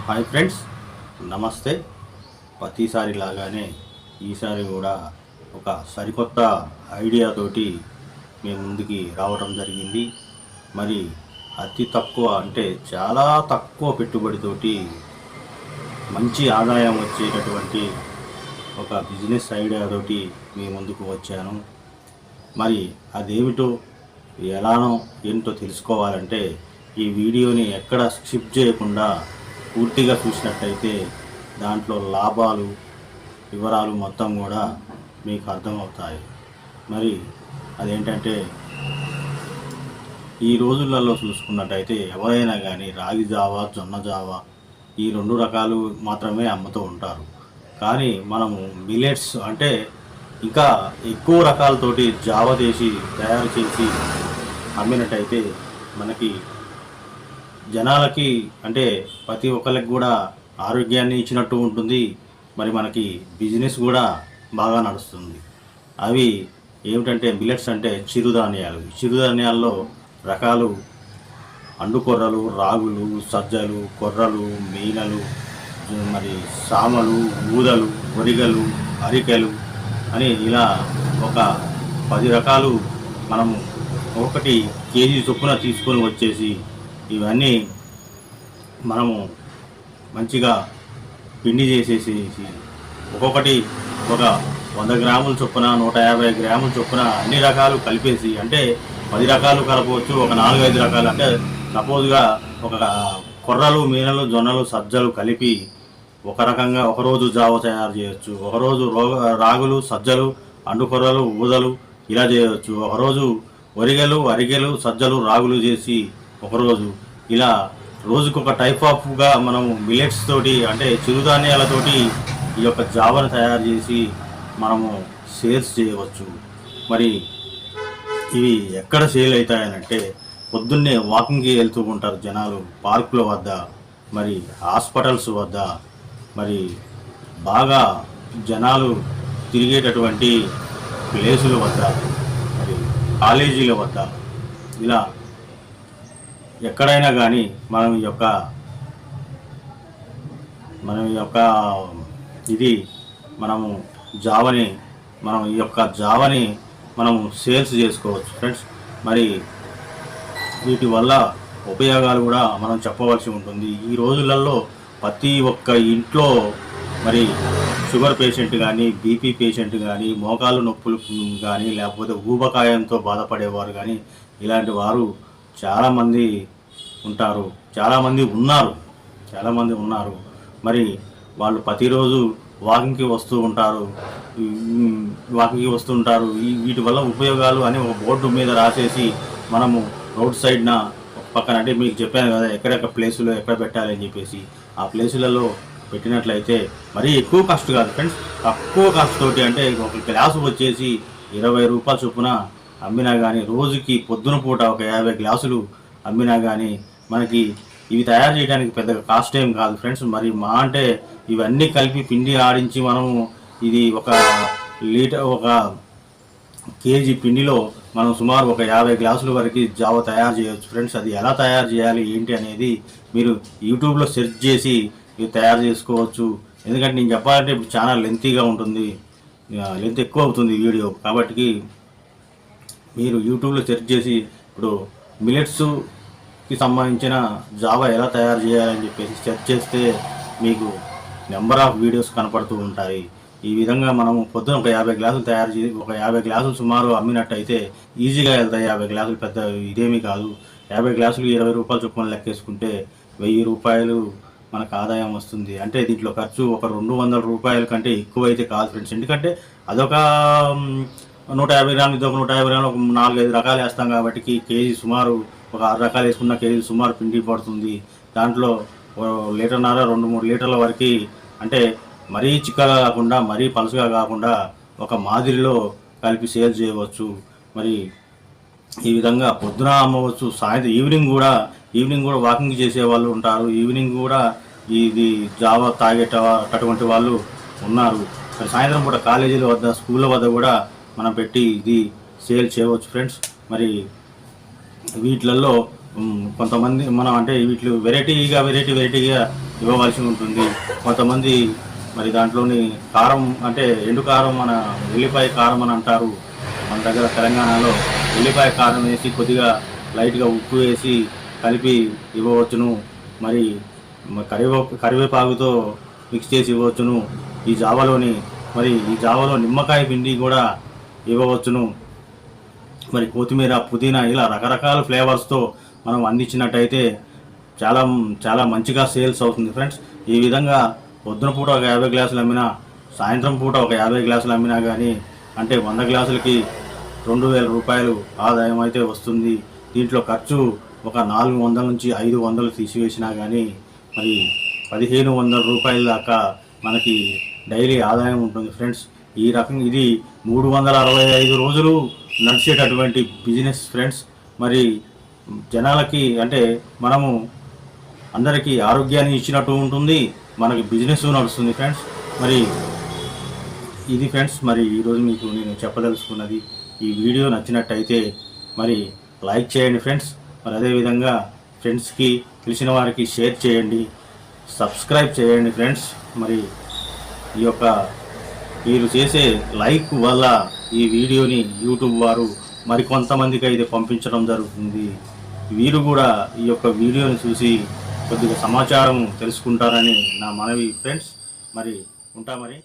Hi friends, నమస్తే. ప్రతిసారి లాగానే ఈసారి కూడా ఒక సరికొత్త ఐడియాతోటి మేము ముందుకి రావడం జరిగింది. మరి అతి తక్కువ అంటే చాలా తక్కువ పెట్టుబడితోటి మంచి ఆదాయం వచ్చేటటువంటి ఒక బిజినెస్ ఐడియాతోటి మీ ముందుకు వచ్చాను. మరి అదేమిటో ఎలానో ఏంటో తెలుసుకోవాలంటే ఈ వీడియోని ఎక్కడ స్కిప్ చేయకుండా పూర్తిగా చూసినట్టయితే దాంట్లో లాభాలు వివరాలు మొత్తం కూడా మీకు అర్థమవుతాయి. మరి అదేంటంటే ఈ రోజులలో చూసుకున్నట్టయితే ఎవరైనా కానీ రాగి జావా, జొన్న జావా ఈ రెండు రకాలు మాత్రమే అమ్ముతూ ఉంటారు. కానీ మనము మిల్లెట్స్ అంటే ఇంకా ఎక్కువ రకాలతోటి జావా తయారు చేసి అమ్మినట్టయితే మనకి జనాలకి అంటే ప్రతి ఒక్కరికి కూడా ఆరోగ్యాన్ని ఇచ్చినట్టు ఉంటుంది. మరి మనకి బిజినెస్ కూడా బాగా నడుస్తుంది. అవి ఏమిటంటే మిల్లెట్స్ అంటే చిరుధాన్యాలు. చిరుధాన్యాల్లో రకాలు అండుకొర్రలు, రాగులు, సజ్జలు, కొర్రలు, మీనలు, మరి సామలు, ఊదలు, ఒరిగలు, అరికెలు అని ఇలా ఒక 10 రకాలు మనము ఒకటి కేజీ చొప్పున తీసుకొని వచ్చేసి ఇవన్నీ మనము మంచిగా పిండి చేసేసి ఒక్కొక్కటి ఒక 100 గ్రాముల చొప్పున 150 గ్రాముల చొప్పున అన్ని రకాలు కలిపేసి అంటే 10 రకాలు కలపవచ్చు. ఒక 4-5 రకాలు అంటే సపోజ్గా ఒక కొర్రలు, మీనలు, జొన్నలు, సజ్జలు కలిపి ఒక రకంగా ఒకరోజు జావ తయారు చేయవచ్చు. ఒకరోజు రాగులు, సజ్జలు, అండుకొర్రలు, ఊదలు ఇలా చేయవచ్చు. ఒకరోజు ఒరిగలు, అరిగెలు, సజ్జలు, రాగులు చేసి ఒకరోజు ఇలా రోజుకొక టైప్ ఆఫ్గా మనము మిల్లెట్స్ తోటి అంటే చిరుధాన్యాలతోటి ఈ యొక్క జావను తయారు చేసి మనము సేల్స్ చేయవచ్చు. మరి ఇవి ఎక్కడ సేల్ అవుతాయనంటే పొద్దున్నే వాకింగ్కి వెళ్తూ ఉంటారు జనాలు, పార్కుల వద్ద, మరి హాస్పిటల్స్ వద్ద, మరి బాగా జనాలు తిరిగేటటువంటి ప్లేసుల వద్ద, మరి కాలేజీల వద్ద ఇలా ఎక్కడైనా కానీ మనం ఈ యొక్క ఇది మనము ఈ యొక్క జావని మనము సేల్స్ చేసుకోవచ్చు ఫ్రెండ్స్. మరి వీటి వల్ల ఉపయోగాలు కూడా మనం చెప్పవలసి ఉంటుంది. ఈ రోజులలో ప్రతి ఒక్క ఇంట్లో మరి షుగర్ పేషెంట్ కానీ, బీపీ పేషెంట్ కానీ, మోకాలు నొప్పులు కానీ, లేకపోతే ఊబకాయంతో బాధపడేవారు కానీ ఇలాంటి వారు చాలామంది ఉన్నారు. మరి వాళ్ళు ప్రతిరోజు వాకింగ్కి వస్తూ ఉంటారు. వీటి వల్ల ఉపయోగాలు అని ఒక బోర్డు మీద రాసేసి మనము రోడ్ సైడ్న పక్కన అంటే మీకు చెప్పాను కదా ఎక్కడెక్కడ ప్లేసులో ఎక్కడ పెట్టాలి అని చెప్పేసి ఆ ప్లేసులలో పెట్టినట్లయితే మరీ ఎక్కువ కాస్ట్ కాదు ఫ్రెండ్స్, తక్కువ కాస్ట్ తోటి అంటే ఒక గ్లాసు వచ్చేసి 20 రూపాయల చొప్పున అమ్మినా కానీ రోజుకి పొద్దున పూట ఒక 50 గ్లాసులు అమ్మినా కానీ మనకి ఇవి తయారు చేయడానికి పెద్దగా కాస్ట్ ఏం కాదు ఫ్రెండ్స్. మరి అంటే ఇవన్నీ కలిపి పిండి ఆడించి మనము ఇది ఒక కేజీ పిండిలో మనం సుమారు ఒక 50 గ్లాసుల వరకు జావ తయారు చేయవచ్చు ఫ్రెండ్స్. అది ఎలా తయారు చేయాలి ఏంటి అనేది మీరు యూట్యూబ్లో సెర్చ్ చేసి ఇవి తయారు చేసుకోవచ్చు. ఎందుకంటే నేను చెప్పాలంటే ఇప్పుడు చాలా లెంతీగా ఉంటుంది, లెంత్ ఎక్కువ అవుతుంది వీడియో. కాబట్టి మీరు యూట్యూబ్లో సెర్చ్ చేసి ఇప్పుడు మిల్లెట్స్కి సంబంధించిన జావా ఎలా తయారు చేయాలని చెప్పేసి సెర్చ్ చేస్తే మీకు నెంబర్ ఆఫ్ వీడియోస్ కనపడుతూ ఉంటాయి. ఈ విధంగా మనము పొద్దున ఒక 50 గ్లాసులు తయారు చేసి ఒక 50 గ్లాసులు సుమారు అమ్మినట్టయితే ఈజీగా వెళ్తాయి. 50 గ్లాసులు పెద్ద ఇదేమీ కాదు. 50 గ్లాసులు 20 రూపాయల చొప్పున లెక్కేసుకుంటే 1000 రూపాయలు మనకు ఆదాయం వస్తుంది. అంటే దీంట్లో ఖర్చు ఒక 200 రూపాయల కంటే ఎక్కువైతే కాదు ఫ్రెండ్స్. ఎందుకంటే అదొక 150 గ్రాములు, ఇదొక 150 గ్రాములు, ఒక 4-5 రకాలు వేస్తాం కాబట్టి కేజీ సుమారు ఒక 6 రకాలు వేసుకున్న కేజీ సుమారు పిండి పడుతుంది. దాంట్లో 1.5 లీటర్న్నర 2-3 లీటర్ల వరకు అంటే మరీ చిక్కగా కాకుండా మరీ పలుసుగా కాకుండా ఒక మాదిరిలో కలిపి సేల్ చేయవచ్చు. మరి ఈ విధంగా పొద్దున అమ్మవచ్చు, సాయంత్రం ఈవినింగ్ కూడా వాకింగ్ చేసే వాళ్ళు ఉంటారు. ఈవినింగ్ కూడా ఇది జావా తాగేటటువంటి వాళ్ళు ఉన్నారు. మరి సాయంత్రం పూట కాలేజీల వద్ద, స్కూళ్ళ వద్ద కూడా మనం పెట్టి ఇది సేల్ చేయవచ్చు ఫ్రెండ్స్. మరి వీటిలలో కొంతమంది మనం అంటే వీటిలో వెరైటీగా ఇవ్వవలసి ఉంటుంది. కొంతమంది మరి దాంట్లోని కారం అంటే ఎండు కారం, మన ఎల్లిపాయ కారం అని అంటారు మన దగ్గర తెలంగాణలో. ఎల్లిపాయ కారం వేసి కొద్దిగా లైట్గా ఉప్పు వేసి కలిపి ఇవ్వవచ్చును. మరి కరివేపాకుతో మిక్స్ చేసి ఇవ్వవచ్చును ఈ జావలోని. మరి ఈ జావలో నిమ్మకాయ పిండి కూడా ఇవ్వవచ్చును. మరి కొత్తిమీర, పుదీనా ఇలా రకరకాల ఫ్లేవర్స్తో మనం అందించినట్టయితే చాలా చాలా మంచిగా సేల్స్ అవుతుంది ఫ్రెండ్స్. ఈ విధంగా పొద్దున పూట ఒక 50 గ్లాసులు అమ్మినా, సాయంత్రం పూట ఒక 50 గ్లాసులు అమ్మినా కానీ అంటే 100 గ్లాసులకి 2000 రూపాయలు ఆదాయం అయితే వస్తుంది. దీంట్లో ఖర్చు ఒక 400 నుంచి 500 తీసివేసినా కానీ మరి 1500 రూపాయల దాకా మనకి డైలీ ఆదాయం ఉంటుంది ఫ్రెండ్స్. ఈ రకంగా ఇది 365 రోజులు నడిచేటటువంటి బిజినెస్ ఫ్రెండ్స్. మరి జనాలకి అంటే మనము అందరికీ ఆరోగ్యాన్ని ఇచ్చినట్టు ఉంటుంది, మనకి బిజినెస్ నడుస్తుంది ఫ్రెండ్స్. మరి ఇది ఫ్రెండ్స్, మరి ఈరోజు మీకు నేను చెప్పదలుచుకున్నది. ఈ వీడియో నచ్చినట్టయితే మరి లైక్ చేయండి ఫ్రెండ్స్. మరి అదేవిధంగా ఫ్రెండ్స్కి తెలిసిన వారికి షేర్ చేయండి, సబ్స్క్రైబ్ చేయండి ఫ్రెండ్స్. మరి ఈ యొక్క మీరు చేసే లైక్ వల్ల ఈ వీడియోని యూట్యూబ్ వారు మరికొంతమందికి అయితే పంపించడం జరుగుతుంది. వీరు కూడా ఈ యొక్క వీడియోని చూసి కొద్దిగా సమాచారం తెలుసుకుంటారని నా మనవి ఫ్రెండ్స్. మరి ఉంటా మరి.